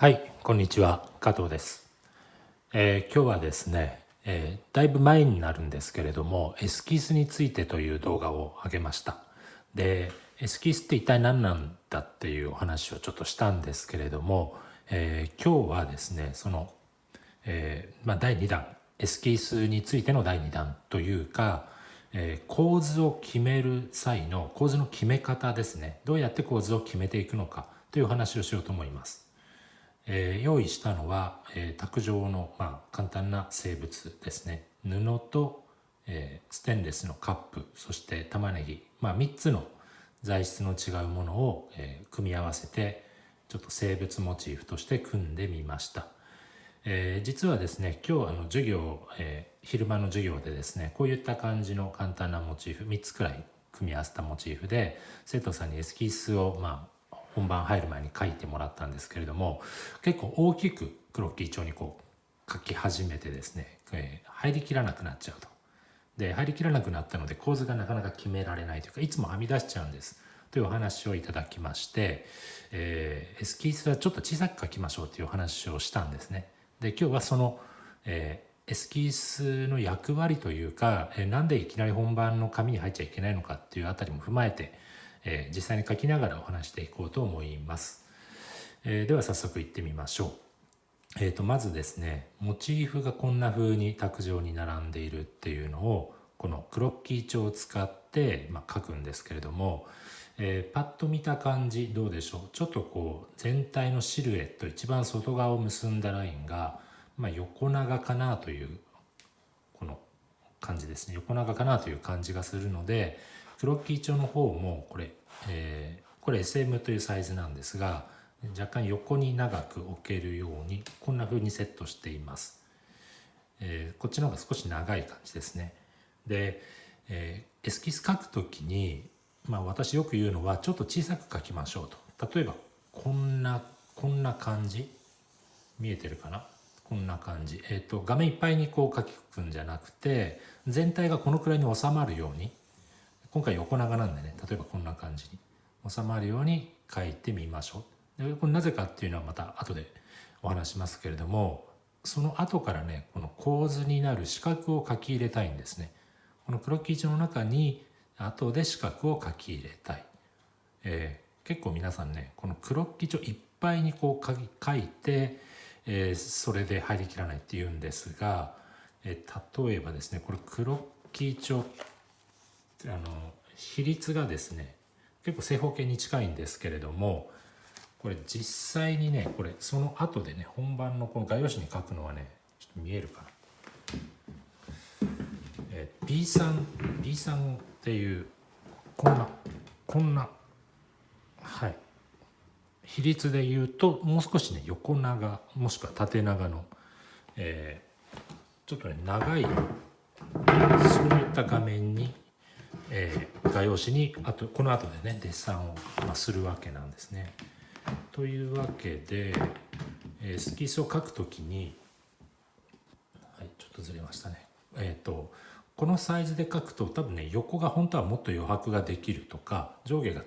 はい、こんにちは、加藤です。今日はですね、だいぶ前になるんですけれども、エスキスについてという動画を上げました。で、エスキスって一体何なんだっていうお話をちょっとしたんですけれども、今日はですね、その、第2弾、エスキスについての第2弾というか、構図を決める際の構図の決め方ですね。どうやって構図を決めていくのかという話をしようと思います。用意したのは、卓上の、簡単な静物ですね。布と、ステンレスのカップ、そして玉ねぎ、3つの材質の違うものを、組み合わせてちょっと静物モチーフとして組んでみました。実はですね、今日授業、昼間の授業でですね、こういった感じの簡単なモチーフ3つくらい組み合わせたモチーフで生徒さんにエスキスを本番入る前に書いてもらったんですけれども、結構大きくクロッキー帳にこう書き始めてですね、入りきらなくなっちゃうと。で入りきらなくなったので構図がなかなか決められないというか、いつもはみ出しちゃうんですというお話をいただきまして、エスキスはちょっと小さく書きましょうというお話をしたんですね。で今日はその、エスキスの役割というか、なんでいきなり本番の紙に入っちゃいけないのかっていうあたりも踏まえて、実際に書きながらお話していこうと思います。では早速いってみましょう。まずですね、モチーフがこんな風に卓上に並んでいるっていうのをこのクロッキー帳を使って、書くんですけれども、パッと見た感じどうでしょう。ちょっとこう全体のシルエット、一番外側を結んだラインが、横長かなというこの感じですね。横長かなという感じがするので、クロッキー帳の方もこれ、SM というサイズなんですが、若干横に長く置けるようにこんな風にセットしています。こっちの方が少し長い感じですね。で、エスキス書くときに、私よく言うのはちょっと小さく書きましょうと。例えばこんな感じ、見えてるかな、こんな感じ、画面いっぱいにこう書くんじゃなくて、全体がこのくらいに収まるように、今回横長なんでね、例えばこんな感じに収まるように書いてみましょう。でこれなぜかっていうのはまた後でお話しますけれども、その後からね、この構図になる四角を書き入れたいんですね。このクロッキー帳の中に後で四角を書き入れたい。結構皆さんね、このクロッキー帳いっぱいにこう書いて、それで入りきらないっていうんですが、例えばですね、これクロッキー帳比率がですね、結構正方形に近いんですけれども、これ実際にね、これその後でね、本番のこの画用紙に書くのはね、ちょっと見えるかな、B3 っていうこんな、はい、比率で言うともう少しね、横長もしくは縦長の、ちょっとね長い、そういった画面に、画用紙にこの後でねデッサンを、するわけなんですね。というわけで、スキスを描くときに、はい、ちょっとずれましたね。このサイズで描くと多分ね、横が本当はもっと余白ができるとか、上下が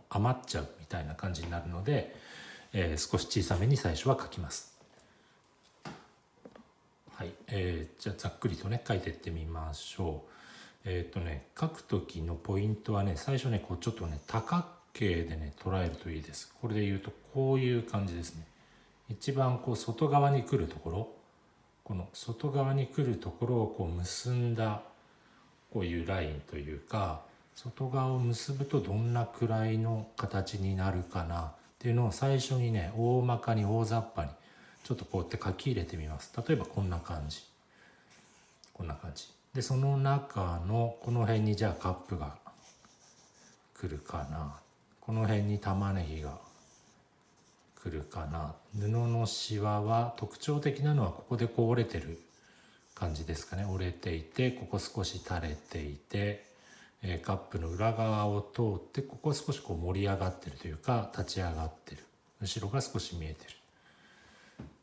余っちゃうみたいな感じになるので、少し小さめに最初は描きます。はい、じゃあざっくりとね書いていってみましょう。書く時のポイントはね、最初ねこうちょっとね多角形でね捉えるといいです。これで言うとこういう感じですね。一番こう外側に来るところ、この外側に来るところをこう結んだこういうラインというか、外側を結ぶとどんなくらいの形になるかなっていうのを最初にね、大まかに大雑把にちょっとこうやって書き入れてみます。例えばこんな感じ、こんな感じで、その中のこの辺にじゃあカップが来るかな、この辺に玉ねぎが来るかな。布のシワは特徴的なのはここでこう折れてる感じですかね。折れていて、ここ少し垂れていて、カップの裏側を通って、ここ少しこう盛り上がってるというか、立ち上がってる、後ろが少し見えてる。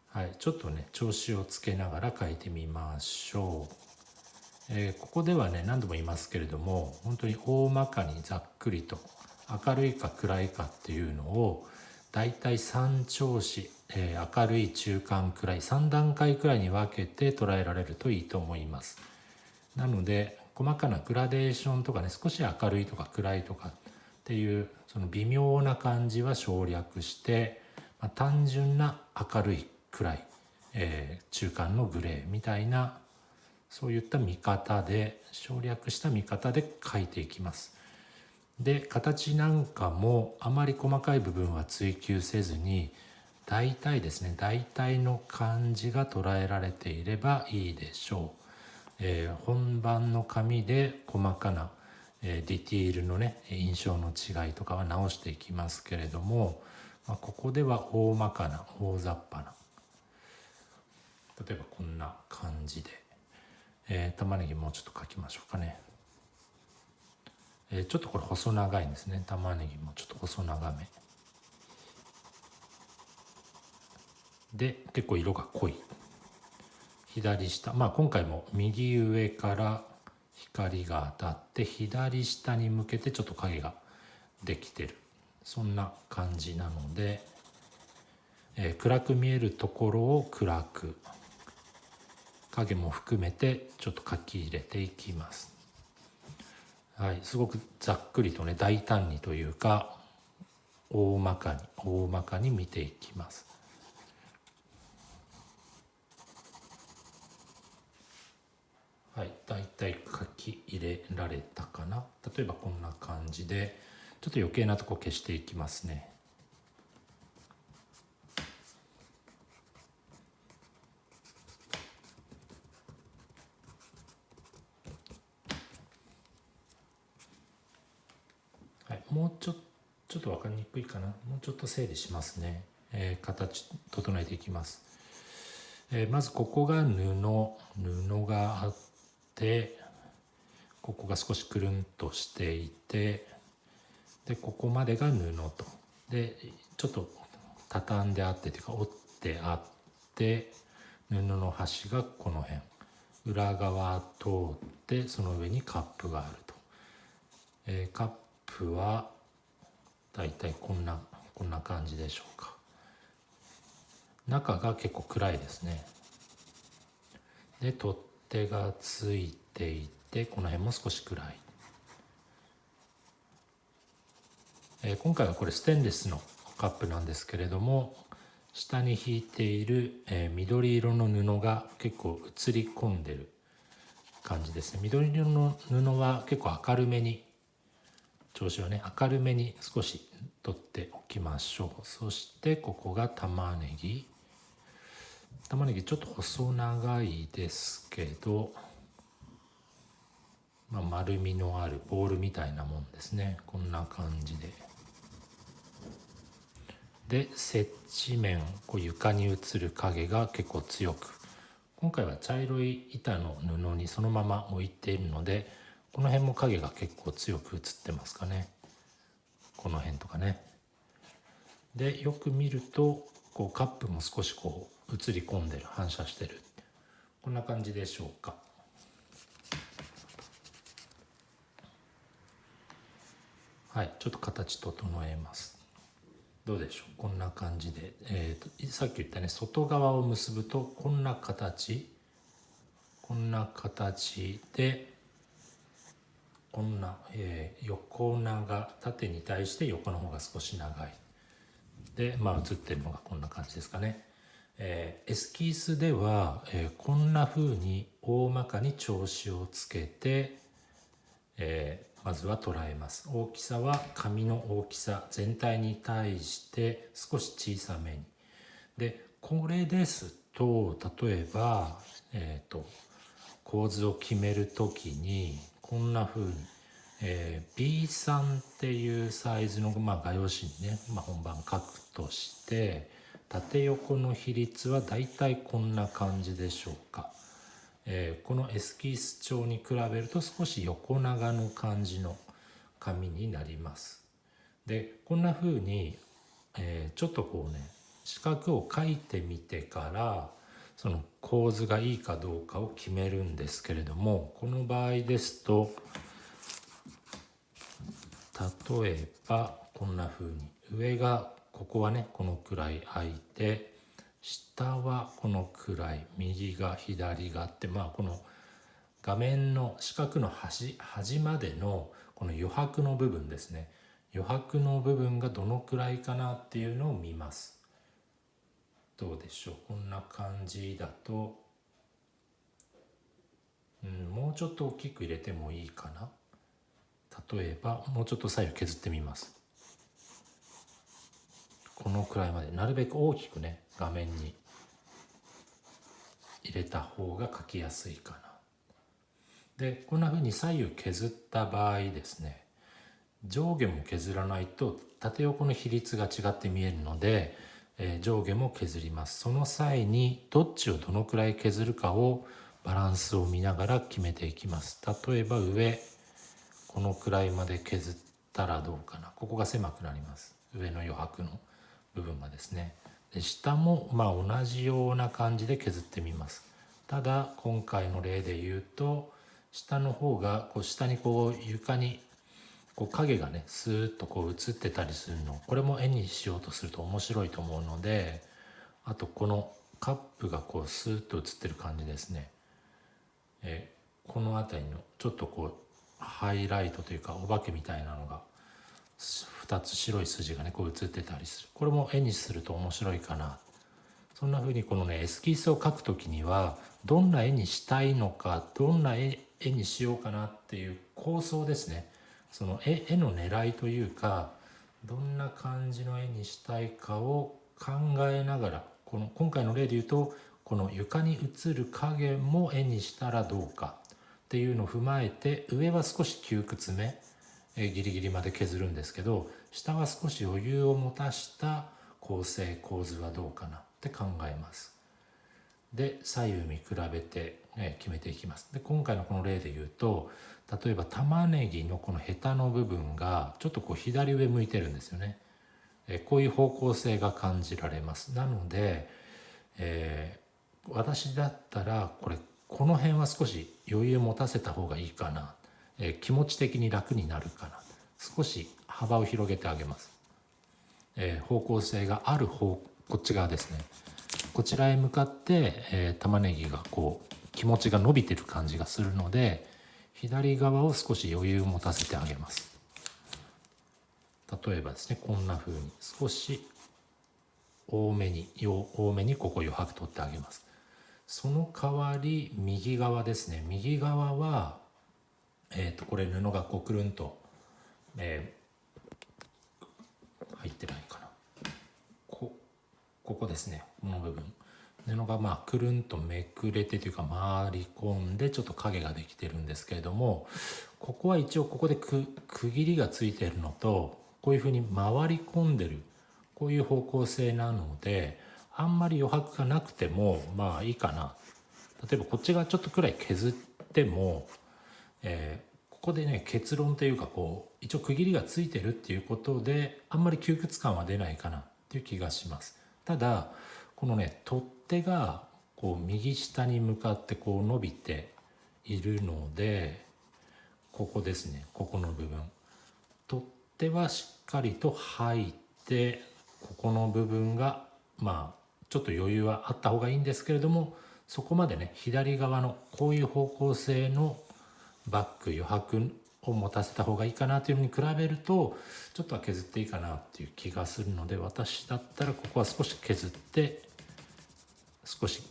はい、ちょっとね調子をつけながら書いてみましょう。ここではね何度も言いますけれども、本当に大まかにざっくりと明るいか暗いかっていうのをだいたい3調子、明るい、中間、暗い3段階くらいに分けて捉えられるといいと思います。なので細かなグラデーションとかね、少し明るいとか暗いとかっていうその微妙な感じは省略して、単純な明るい暗い、中間のグレーみたいな、そういった見方で、省略した見方で描いていきます。で形なんかもあまり細かい部分は追求せずに、大体ですね、大体の感じが捉えられていればいいでしょう。本番の紙で細かな、ディティールのね、印象の違いとかは直していきますけれども、ここでは大まかな大雑把な、例えばこんな感じで、玉ねぎもうちょっと描きましょうかね。ちょっとこれ細長いんですね。玉ねぎもちょっと細長めで、結構色が濃い。左下、今回も右上から光が当たって左下に向けてちょっと影ができてる、そんな感じなので、暗く見えるところを暗く、影も含めてちょっと描き入れていきます。はい、すごくざっくりとね、大胆にというか大まかに見ていきます。はい、だいたい書き入れられたかな。例えばこんな感じで、ちょっと余計なとこ消していきますね。はい、もうちょっと分かりにくいかな。もうちょっと整理しますね。形整えていきます。まずここが布があって、ここが少しくるんとしていて、でここまでが布と、でちょっと畳んであってというか折ってあって、布の端がこの辺、裏側通ってその上にカップがあると。カップはだいたいこんな感じでしょうか。中が結構暗いですね。で取っ手がついていて、この辺も少し暗い。今回はこれステンレスのカップなんですけれども、下に引いている、緑色の布が結構映り込んでる感じですね。緑色の布は結構明るめに、調子をね明るめに少し取っておきましょう。そしてここが玉ねぎちょっと細長いですけど、丸みのあるボールみたいなもんですね。こんな感じで接地面、床に映る影が結構強く、今回は茶色い板の布にそのまま置いているので、この辺も影が結構強く映ってますかね。この辺とかね。でよく見るとカップも少し映り込んでる、反射してる、こんな感じでしょうか。はい、ちょっと形整えます。どうでしょう。こんな感じで、さっき言ったね、外側を結ぶとこんな形で、こんな、横長、縦に対して横の方が少し長いで、映ってるのがこんな感じですかね。エスキースでは、こんな風に大まかに調子をつけて、まずは捉えます。大きさは紙の大きさ全体に対して少し小さめに。でこれですと、例えば、構図を決める時にこんな風に、B3 っていうサイズの、画用紙にね、本番書くとして、縦横の比率はだいたいこんな感じでしょうか。このエスキース帳に比べると少し横長の感じの紙になります。でこんな風に、ちょっと四角を描いてみてからその構図がいいかどうかを決めるんですけれども、この場合ですと、例えばこんな風に上がここはねこのくらい空いて、下はこのくらい、右が左があって、この画面の四角の端までのこの余白の部分ですね、余白の部分がどのくらいかなっていうのを見ます。どうでしょう、こんな感じだと、もうちょっと大きく入れてもいいかな。例えばもうちょっと左右削ってみます。このくらいまで、なるべく大きくね画面に入れた方が描きやすいかな。でこんな風に左右削った場合ですね、上下も削らないと縦横の比率が違って見えるので、上下も削ります。その際にどっちをどのくらい削るかをバランスを見ながら決めていきます。例えば上このくらいまで削ったらどうかな。ここが狭くなります、上の余白の部分がですね。で下も同じような感じで削ってみます。ただ今回の例で言うと、下の方が下に床に影がねスーッと映ってたりするの、これも絵にしようとすると面白いと思うので、あとこのカップがスーッと映ってる感じですね。この辺りのちょっとハイライトというかお化けみたいなのが2つ白い筋がね映ってたりする、これも絵にすると面白いかな。そんな風にこのねエスキースを描くときにはどんな絵にしたいのか、どんな絵にしようかなっていう構想ですね、その絵の狙いというか、どんな感じの絵にしたいかを考えながら、今回の例で言うとこの床に映る影も絵にしたらどうかっていうのを踏まえて、上は少し窮屈め、ギリギリまで削るんですけど、下は少し余裕を持たした構成構図はどうかなって考えます。で左右見比べて、決めていきます。で今回のこの例で言うと、例えば玉ねぎのこのヘタの部分がちょっと左上向いてるんですよね。こういう方向性が感じられます。なので、私だったらこの辺は少し余裕を持たせた方がいいかな、気持ち的に楽になるかな、少し幅を広げてあげます。方向性があるこっち側ですね、こちらへ向かって、玉ねぎが気持ちが伸びてる感じがするので、左側を少し余裕を持たせてあげます。例えばですね、こんな風に少し多めにここ余白取ってあげます。その代わり右側ですね、右側はこれ布がくるんと、入ってないかな、ここですね、この部分布がくるんとめくれてというか回り込んでちょっと影ができてるんですけれども、ここは一応ここで区切りがついているのと、こういうふうに回り込んでるこういう方向性なので、あんまり余白がなくてもいいかな。例えばこっちがちょっとくらい削っても、ここでね結論というか一応区切りがついてるっていうことであんまり窮屈感は出ないかなっていう気がします。ただこのね取っ手が右下に向かって伸びているので、ここですね、ここの部分取っ手はしっかりと入って、ここの部分がちょっと余裕はあった方がいいんですけれども、そこまでね左側のこういう方向性のバック余白を持たせた方がいいかなというのに比べると、ちょっとは削っていいかなっていう気がするので、私だったらここは少し削って、少し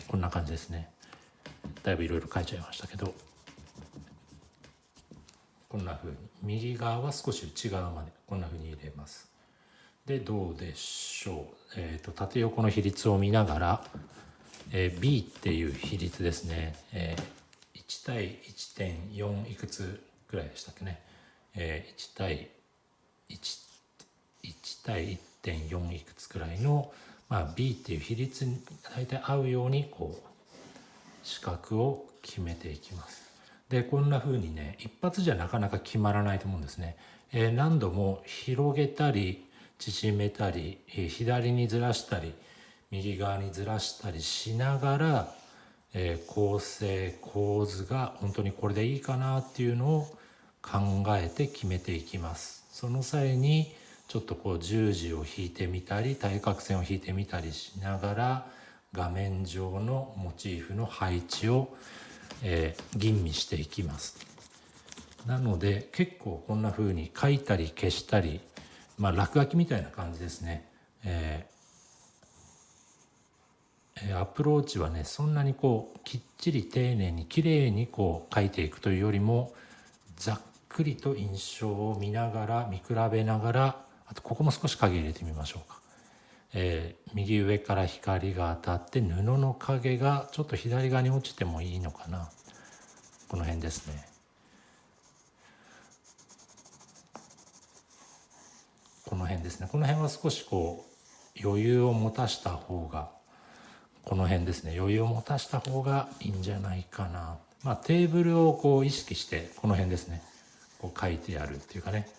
こんな感じですね。だいぶいろいろ書いちゃいましたけど、こんな風に右側は少し内側までこんな風に入れます。でどうでしょう、縦横の比率を見ながら、B っていう比率ですね、1対 1.4 いくつぐらいでしたっけね、1対1対 1.4 いくつくらいの、B っていう比率に大体合うように四角を決めていきます。でこんな風にね一発じゃなかなか決まらないと思うんですね。何度も広げたり縮めたり、左にずらしたり右側にずらしたりしながら、構成構図が本当にこれでいいかなっていうのを考えて決めていきます。その際にちょっとこう十字を引いてみたり対角線を引いてみたりしながら画面上のモチーフの配置を、吟味していきます。なので結構こんな風に書いたり消したり、落書きみたいな感じですね。アプローチはねそんなにこうきっちり丁寧にきれいにこう書いていくというよりもざっくりと印象を見ながら見比べながら、あとここも少し影入れてみましょうか。右上から光が当たって布の影がちょっと左側に落ちてもいいのかな。この辺ですね。この辺ですね。この辺は少しこう余裕を持たした方が、この辺ですね、余裕を持たした方がいいんじゃないかな。テーブルをこう意識してこの辺ですねこう書いてやるっていうかね。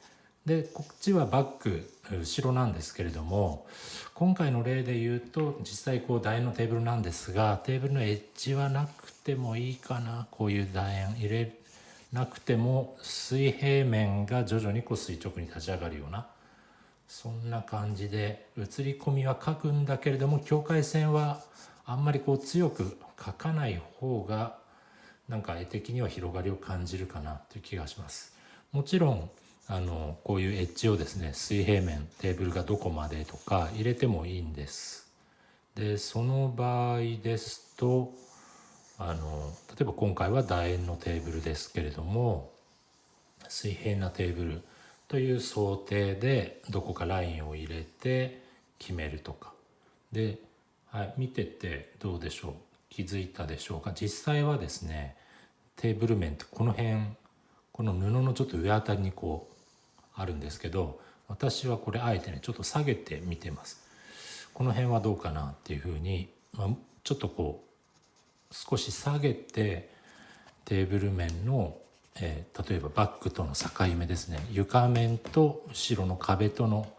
でこっちはバック後ろなんですけれども、今回の例で言うと実際こう楕円のテーブルなんですが、テーブルのエッジはなくてもいいかな。こういう楕円入れなくても水平面が徐々にこう垂直に立ち上がるような、そんな感じで写り込みは描くんだけれども境界線はあんまりこう強く描かない方がなんか絵的には広がりを感じるかなという気がします。もちろんこういうエッジをですね水平面テーブルがどこまでとか入れてもいいんです。でその場合ですと例えば今回は楕円のテーブルですけれども、水平なテーブルという想定でどこかラインを入れて決めるとかで、見ててどうでしょう、気づいたでしょうか。実際はですねテーブル面ってこの辺この布のちょっと上あたりにこうあるんですけど、私はこれあえてねちょっと下げてみてます。この辺はどうかなっていうふうに、ちょっとこう少し下げてテーブル面の、例えばバッグとの境目ですね、床面と後ろの壁との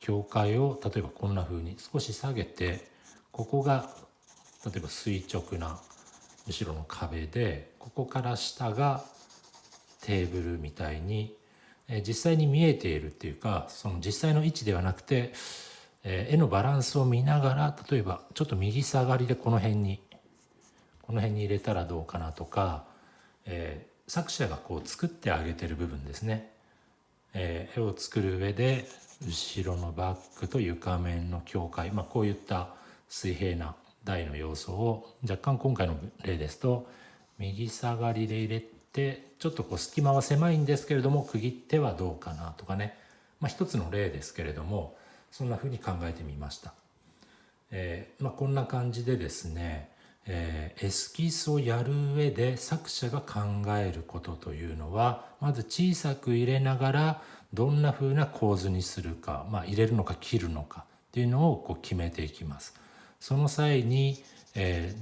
境界を例えばこんな風に少し下げて、ここが例えば垂直な後ろの壁でここから下がテーブルみたいに、実際に見えているっていうか、その実際の位置ではなくて、絵のバランスを見ながら例えばちょっと右下がりでこの辺に入れたらどうかなとか、作者がこう作ってあげてる部分ですね、絵を作る上で後ろのバッグと床面の境界、こういった水平な台の要素を若干今回の例ですと右下がりで入れて、ちょっとこう隙間は狭いんですけれども区切ってはどうかなとかね、一つの例ですけれどもそんなふうに考えてみました。こんな感じでですね、エスキスをやる上で作者が考えることというのは、まず小さく入れながらどんな風な構図にするか、入れるのか切るのかっていうのをこう決めていきます。その際に、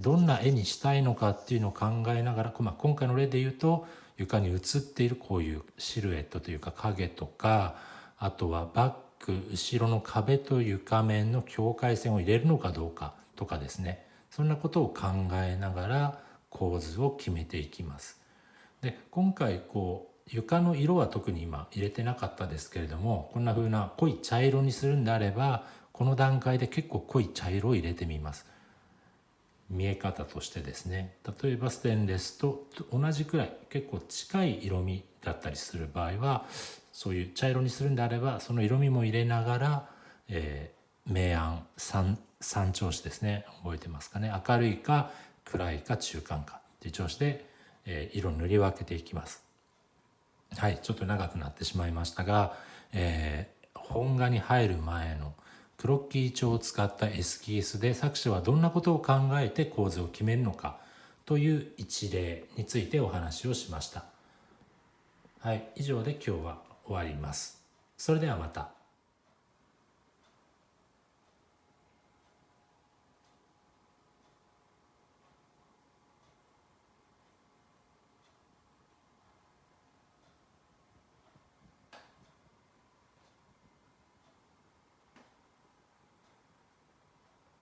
どんな絵にしたいのかっていうのを考えながら、今回の例で言うと床に映っているこういうシルエットというか影とか、あとはバッグ後ろの壁と床面の境界線を入れるのかどうかとかですね、そんなことを考えながら構図を決めていきます。で今回こう床の色は特に今入れてなかったですけれども、こんな風な濃い茶色にするんであればこの段階で結構濃い茶色を入れてみます。見え方としてですね、例えばステンレスと同じくらい結構近い色味だったりする場合はそういう茶色にするんであればその色味も入れながら、明暗三調子ですね、覚えてますかね。明るいか暗いか中間かっていう調子で、色塗り分けていきます。はい、ちょっと長くなってしまいましたが、本画に入る前のクロッキー帳を使ったエスキースで作者はどんなことを考えて構図を決めるのかという一例についてお話をしました。はい、以上で今日は終わります。それではまた。